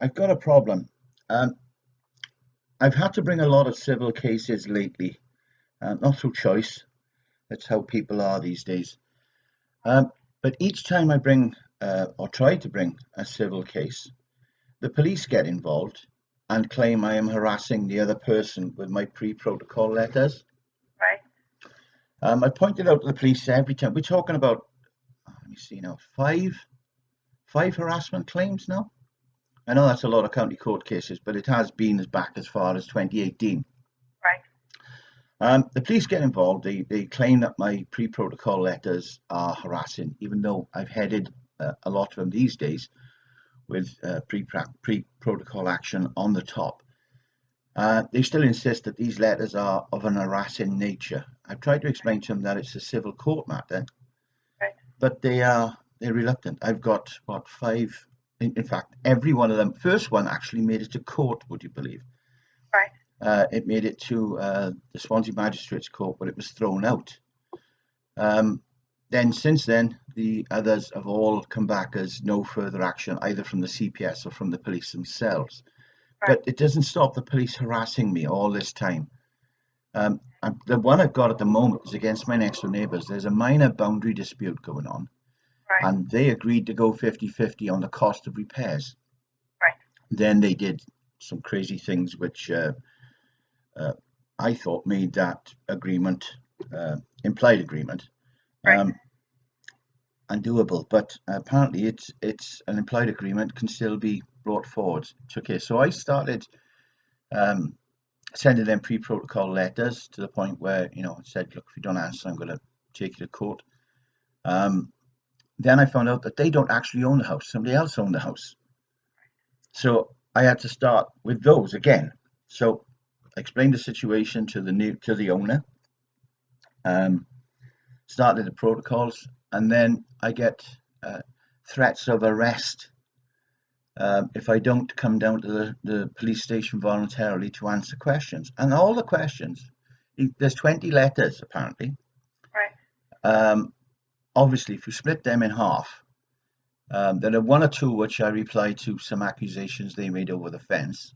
I've got a problem. Um, I've had to bring a lot of civil cases lately, not through choice. That's how people are these days. Um, but each time I bring or try to bring a civil case, the police get involved and claim I am harassing the other person with my pre-protocol letters. Right. I pointed out to the police every time. We're talking about, let me see now, five harassment claims now. I know that's a lot of county court cases, but it has been as back as far as 2018. Right. The police get involved. They claim that my pre-protocol letters are harassing, even though I've headed a lot of them these days with pre-protocol action on the top. They still insist that these letters are of an harassing nature. I've tried to explain to them that it's a civil court matter, Right. but they're reluctant. I've got what five. In fact, every one of them. First one actually made it to court. Would you believe? Right. It made it to the Swansea Magistrates Court, but it was thrown out. Um, then, since then, the others have all come back as no further action, either from the CPS or from the police themselves. Right. But it doesn't stop the police harassing me all this time. The one I've got at the moment is against my next door neighbours. There's a minor boundary dispute going on, Right. and they agreed to go 50-50 on the cost of repairs. Right. Then they did some crazy things which uh, I thought made that agreement, implied agreement, Right. um, undoable. But apparently, it's an implied agreement can still be brought forward to case. So I started um, sending them pre-protocol letters to the point where it said, "Look, if you don't answer, I'm going to take you to court." Um, then I found out that they don't actually own the house; somebody else owned the house. So I had to start with those again. So I explained the situation to the owner. Um, Started the protocols, and then I get uh, threats of arrest if I don't come down to the police station voluntarily to answer questions. And all the questions, there's 20 letters apparently. Right. Um, Obviously, if you split them in half, there are one or two which I reply to some accusations they made over the fence,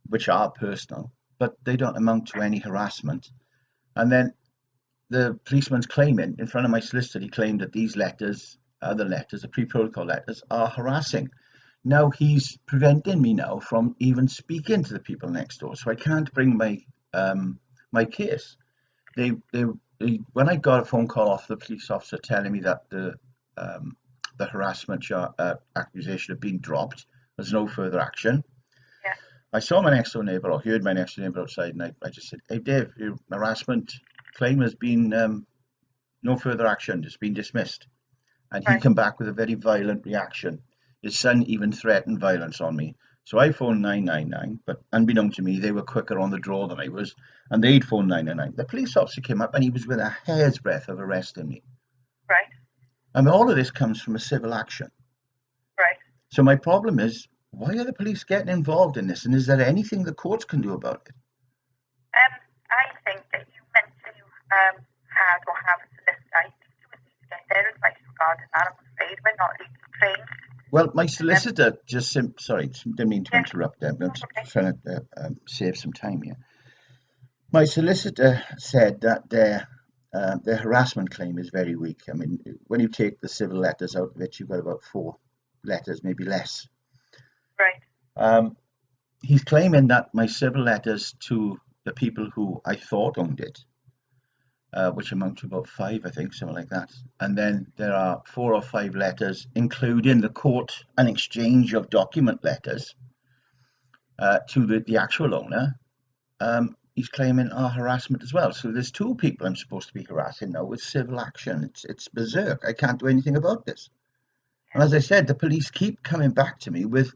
which are personal, but they don't amount to any harassment. And then the policeman's claiming in front of my solicitor, he claimed that these letters, the letters, the pre-protocol letters, are harassing. Now he's preventing me now from even speaking to the people next door, so I can't bring my case. They, they, when I got a phone call off the police officer telling me that the harassment accusation had been dropped, there's no further action. Yeah. I saw my next door neighbour, or heard my next door neighbour outside, and I just said, "Hey, Dave, your harassment claim has been no further action; it's been dismissed." And he Right. came back with a very violent reaction. His son even threatened violence on me. So I phoned 999, but unbeknown to me, they were quicker on the draw than I was, and they'd phoned 999. The police officer came up, and he was within a hair's breadth of arresting me. Right. And all of this comes from a civil action. Right. So my problem is, why are the police getting involved in this? And is there anything the courts can do about it? I think that you mentioned you had or have a solicitor. I think you would need to get their advice regarding that. I'm afraid we're not legally trained. Well, my Um, solicitor sorry, didn't mean to yeah. interrupt there. I'm just Okay. trying to save some time here. My solicitor said that their harassment claim is very weak. I mean, when you take the civil letters out of it, you've got about four letters, maybe less. Right. Um, he's claiming that my civil letters to the people who I thought owned it, which amount to about five, I think, something like that. And then there are four or five letters, including the court and exchange of document letters to the actual owner. He's claiming our harassment as well. So there's two people I'm supposed to be harassing now with civil action. It's berserk. I can't do anything about this. And as I said, the police keep coming back to me with,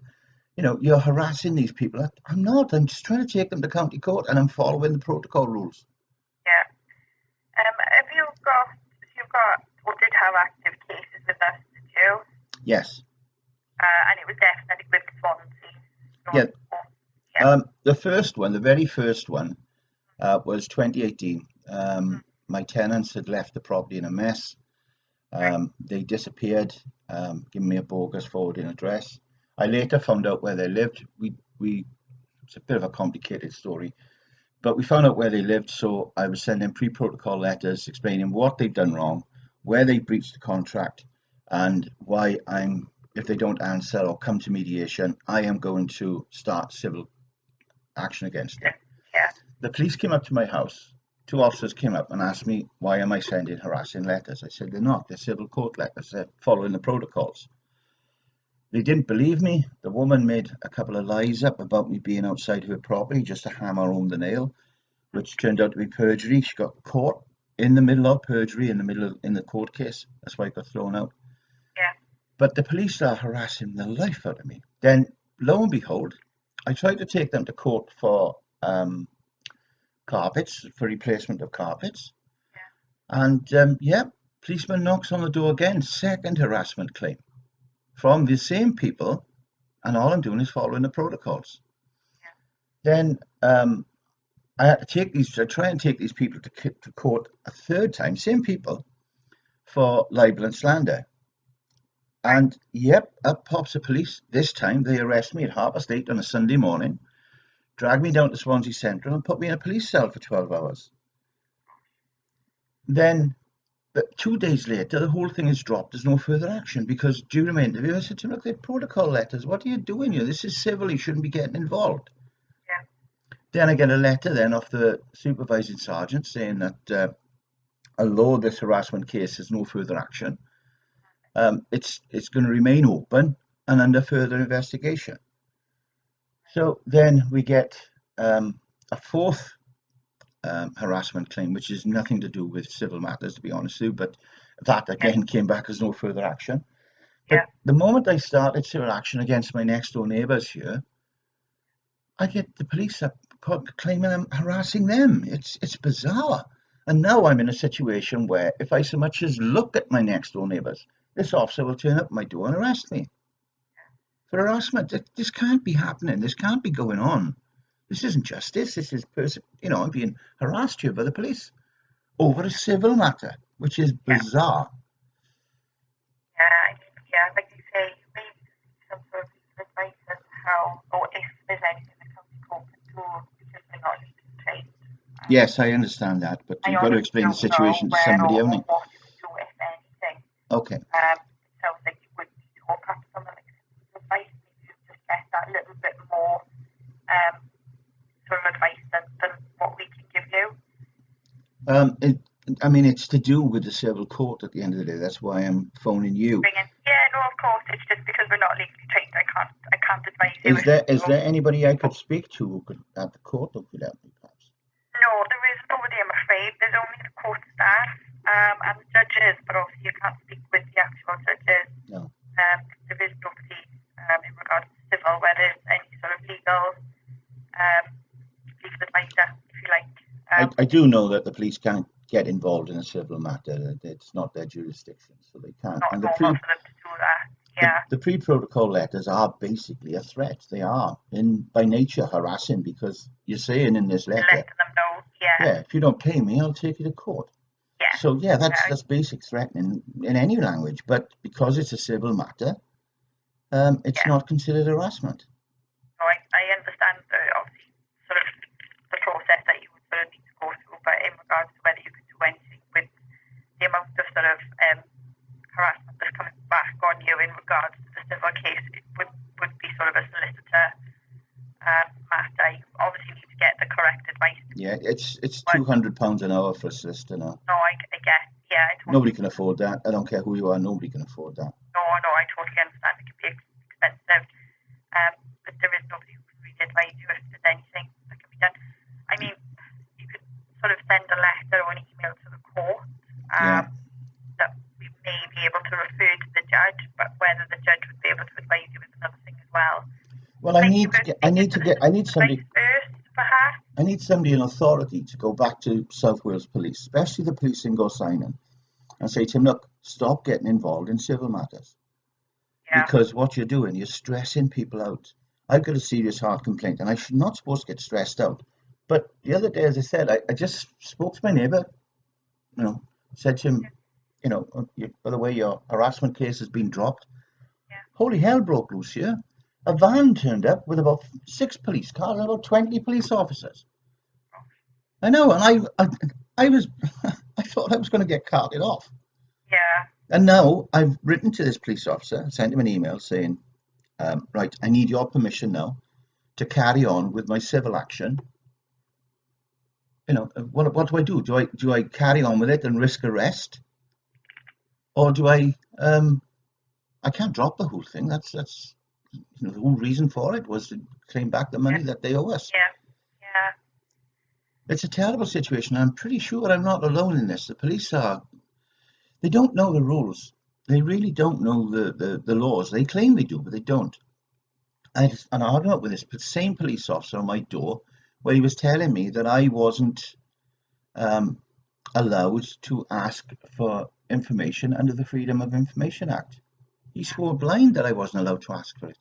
you're harassing these people. I'm not. I'm just trying to take them to county court, and I'm following the protocol rules. Yeah. Have you got or did have active cases with us, did you? Yes. And it was definitely with Swansea. Yeah. Yeah. The first one, the very first one, was 2018. My tenants had left the property in a mess. Right. They disappeared, giving me a bogus forwarding address. I later found out where they lived. We It's a bit of a complicated story, but we found out where they lived. So I was sending pre-protocol letters explaining what they've done wrong, where they breached the contract, and why if they don't answer or come to mediation, I am going to start civil action against them. Yeah. The police came up to my house. Two officers came up and asked me, why am I sending harassing letters? I said, they're not. They're civil court letters. They're following the protocols. They didn't believe me. The woman made a couple of lies up about me being outside her property just to hammer home the nail, which turned out to be perjury. She got caught in the middle of perjury, in the court case. That's why I got thrown out. Yeah. But the police are harassing the life out of me. Then, lo and behold, I tried to take them to court for carpets, for replacement of carpets. And policeman knocks on the door again, second harassment claim from the same people, and all I'm doing is following the protocols. Then I had to try and take these people to court a third time, same people, for libel and slander. And up pops the police. This time they arrest me at 8:30 on a Sunday morning, drag me down to Swansea Central and put me in a police cell for 12 hours. Then, 2 days later, the whole thing is dropped. There's no further action because during my interview, I said to him, look, they're protocol letters. What are you doing here? This is civil. You shouldn't be getting involved. Yeah. Then I get a letter then off the supervising sergeant saying that although this harassment case has no further action, it's going to remain open and under further investigation. So then we get a fourth harassment claim, which is nothing to do with civil matters, to be honest with you, but that again came back as no further action. But the moment I started civil action against my next door neighbours here, I get the police up claiming I'm harassing them. It's bizarre. And now I'm in a situation where if I so much as look at my next door neighbours, this officer will turn up at my door and arrest me for harassment. This can't be happening. This can't be going on. This isn't justice. This is I'm being harassed here by the police over a civil matter, which is bizarre. Like you say, maybe some sort of advice as to how, or if there's anything the county court can do because they're not legally trained. Yes, I understand that, but you've got to explain the situation to somebody, haven't you? What you do, if anything. Okay. It sounds like you would need to, or perhaps someone like advice, maybe just get that little bit more sort of advice than what we can give you. It's to do with the civil court at the end of the day. That's why I'm phoning you. Of course. It's just because we're not legally trained. I can't advise you. Is there anybody I could speak to at the court who could help me, perhaps? No, there is nobody, I'm afraid. There's only the court staff and the judges, but obviously you can't speak with the actual judges. No. There is nobody in regards to civil, where there's any sort of legal advisor, if you like. I do know that the police can't get involved in a civil matter. It's not their jurisdiction, so they can't. Not normal for them to do that. Yeah. The pre-protocol letters are basically a threat. They are, by nature, harassing because you're saying in this letter, letting them know, if you don't pay me, I'll take you to court. Yeah. So that's basic threatening in any language, but because it's a civil matter, it's not considered harassment. No, I understand obviously sort of the process that you would sort of need to go through, but in regards to whether you can do anything with the amount of sort of harassment that's coming back on you in regards to the civil case, it would be sort of a solicitor matter. You obviously need to get the correct advice. Yeah, it's £200 an hour for a solicitor now. No, I get, Nobody can afford that. I don't care who you are, nobody can afford that. No, I totally understand. It can be expensive, but there is nobody who can really advise you if there's anything that can be done. I mean, you could sort of send a letter or an email to the court that we may be able to refer to the judge, but whether the judge would be able to advise you is another thing as well. Well, I need somebody first, perhaps. I need somebody in authority to go back to South Wales Police, especially the police in Gorsinan, and say to him, look, stop getting involved in civil matters. Yeah. Because what you're doing, you're stressing people out. I've got a serious heart complaint, and I'm not supposed to get stressed out. But the other day, as I said, I just spoke to my neighbour, said to him, by the way, your harassment case has been dropped. Yeah. Holy hell broke loose here. A van turned up with about 6 police cars and about 20 police officers. I know, and I was, I thought I was going to get carted off. Yeah. And now I've written to this police officer, sent him an email saying, right, I need your permission now to carry on with my civil action. What do I do? Do I carry on with it and risk arrest, or do I can't drop the whole thing. That's the whole reason for it was to claim back the money Yeah. that they owe us. Yeah. Yeah. It's a terrible situation. I'm pretty sure I'm not alone in this. The police they don't know the rules. They really don't know the laws. They claim they do, but they don't. And I had up with this same police officer on my door where he was telling me that I wasn't um, allowed to ask for information under the Freedom of Information Act. He swore blind that I wasn't allowed to ask for it.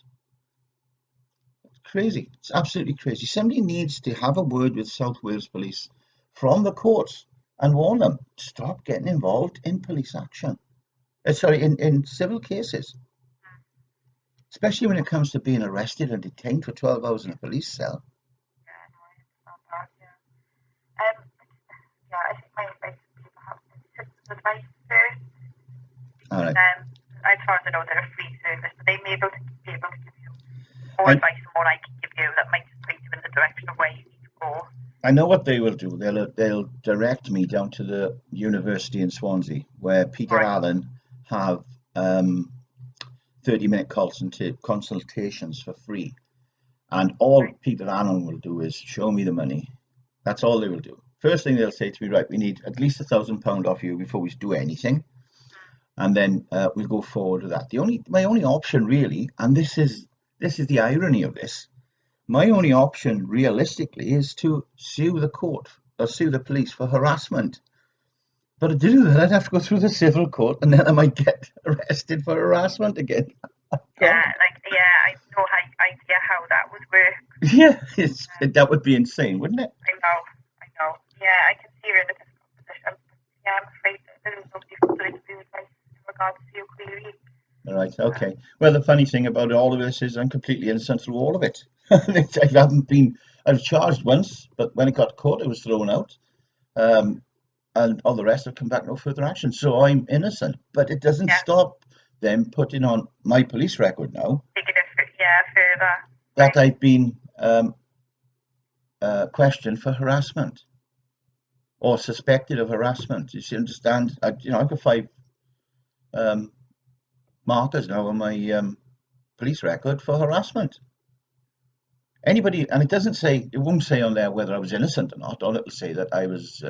It's crazy. It's absolutely crazy. Somebody needs to have a word with South Wales Police from the courts and warn them to stop getting involved in police action. Sorry, in civil cases, especially when it comes to being arrested and detained for 12 hours in a police cell. Yeah. No, I understand that. Yeah. Yeah. I think my advice would be perhaps citizens' advice first. All right. As far as I know, they're a free service, but they may be able to give you more I, advice and more I can give you that might just point you in the direction of where you need to go. I know what they will do. They'll direct me down to the university in Swansea, where Peter Right. Allen have 30-minute consultations for free. And all Right. Peter Allen will do is show me the money. That's all they will do. First thing they'll say to me, right, we need at least £1,000 off you before we do anything, and then we'll go forward with that. My only option really, and this is the irony of this, my only option realistically is to sue the court or sue the police for harassment. But to do that, I'd have to go through the civil court, and then I might get arrested for harassment again. Yeah. God, I have no idea how that would work. yeah, that would be insane, wouldn't it? I know. I know. Yeah, I can see you're in a difficult position. But yeah, I'm afraid that there is nobody for the advice in regards to your query. All right, okay. Well, the funny thing about all of this is I'm completely innocent through all of it. I was charged once, but when it got caught, it was thrown out. Um, and all the rest have come back no further action. So I'm innocent, but it doesn't Yeah. stop them putting on my police record now Taking it further. that Right. I've been questioned for harassment or suspected of harassment. You see, understand? I've got 5 um, markers now on my police record for harassment. Anybody, and it won't say on there whether I was innocent or not. All it'll say that I was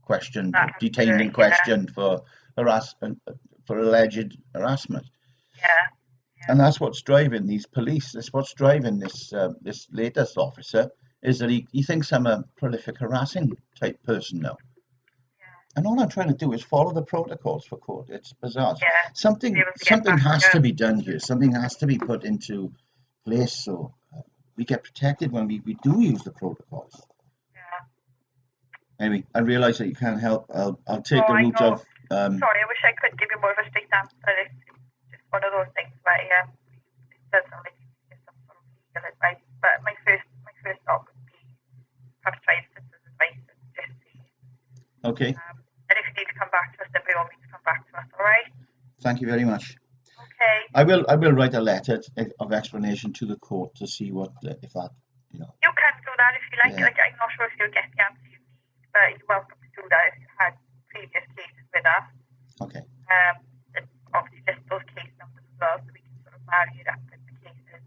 questioned or detained and questioned for harassment, for alleged harassment. Yeah. And that's what's driving these police. That's what's driving this latest officer is that he thinks I'm a prolific harassing type person now. And all I'm trying to do is follow the protocols for court. It's bizarre. Yeah. Something has to be done here. Something has to be put into place so we get protected when we do use the protocols. Yeah. Anyway, I realise that you can't help. I'll take the I route know. of Sorry, I wish I could give you more of a straight answer. It's just one of those things where it does sound like you need some sort of legal advice. But my first thought would be perhaps try citizens' advice and just see. Okay. And if you need to come back to us, then by all means come back to us. All right. Thank you very much. Okay. I will write a letter of explanation to the court to see what if that You can do that if you like. Yeah. I'm not sure if you'll get the answer you need, but you're welcome to do that if you had previous cases with us. Okay. And obviously list those case numbers as well, so we can sort of marry it up with the cases.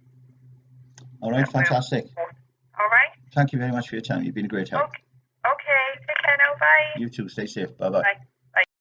All right, fantastic. All right. Thank you very much for your time. You've been a great help. Okay. Take care now. Bye. You too. Stay safe. Bye bye. Bye.